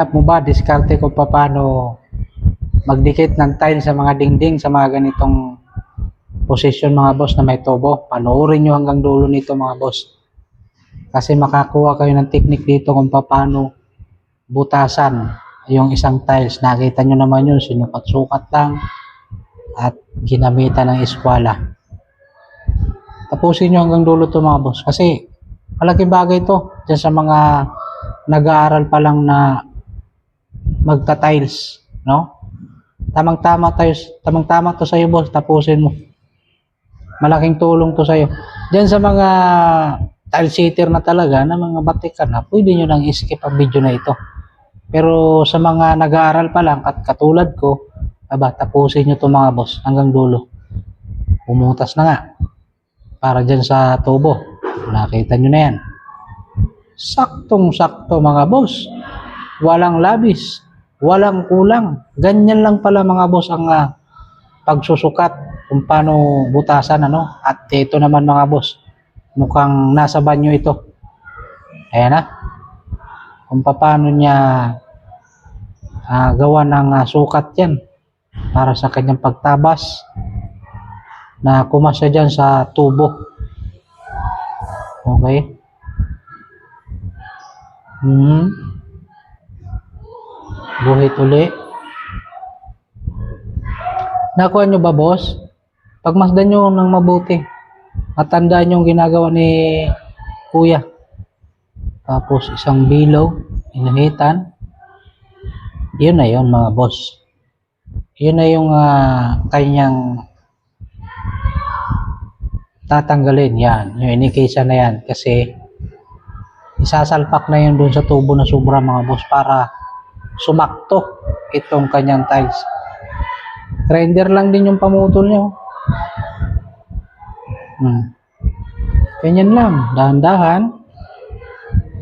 Alam mo ba, diskarte ko paano magdikit ng tile sa mga dingding sa mga ganitong posisyon mga boss na may tubo. Panoorin nyo hanggang dulo nito mga boss. Kasi makakuha kayo ng technique dito kung paano butasan yung isang tiles. Nakita nyo naman yun, sinukat-sukat lang at ginamitan ng eskwala. Tapusin nyo hanggang dulo to mga boss. Kasi malaking bagay to dyan sa mga nag-aaral pa lang na magta-tiles, no? Tamang-tama to sa'yo, boss. Tapusin mo. Malaking tulong to sa'yo. Diyan sa mga tile sitter na talaga, na mga batikan na, pwede nyo nang skip ang video na ito. Pero sa mga nag-aaral pa lang, at katulad ko, tapusin nyo to mga boss, hanggang dulo. Pumutas na nga. Para dyan sa tubo. Nakita nyo na yan. Saktong-sakto mga boss. Walang labis. Walang kulang. Ganyan lang pala mga boss ang pagsusukat kung paano butasan, ano. At ito naman mga boss, mukhang nasa banyo ito. Ayan na. Kung paano niya gawa ng sukat yan para sa kanyang pagtabas na kumasya dyan sa tubo. Okay. Buhit uli. Nakuha nyo ba boss? Pagmasdan nyo ng mabuti at tandaan nyo yung ginagawa ni kuya. Tapos isang bilaw, inahitan. Yun na yun mga boss. Yun na yung kanyang tatanggalin. Yan, yung inikisa na yan. Kasi isasalpak na yun dun sa tubo na sobra mga boss para sumakto itong kanyang tiles. Grinder lang din yung pamutol nyo. Ganyan lang, dahan-dahan.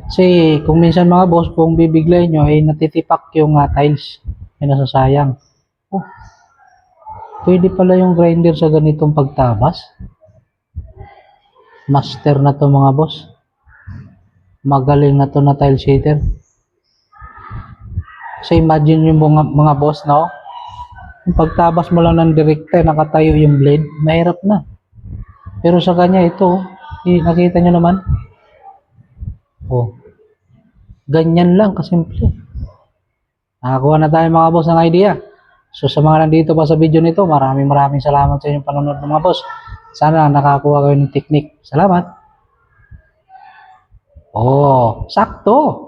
Kasi kung minsan mga boss, kung bibiglay nyo ay natitipak yung tiles, ay nasasayang. Pwede pala yung grinder sa ganitong pagtabas. Master na to mga boss. Magaling na to na tile sitter. Kasi imagine yung mga boss, no? Yung pagtabas mo lang ng direkta, nakatayo yung blade, mahirap na. Pero sa kanya ito, nakita nyo naman. Ganyan lang kasimple. Nakakuha na tayo mga boss ng idea. So sa mga nandito pa sa video nito, maraming salamat sa inyong panonood mga boss. Sana nakakuha kayo ng technique. Salamat. Sakto.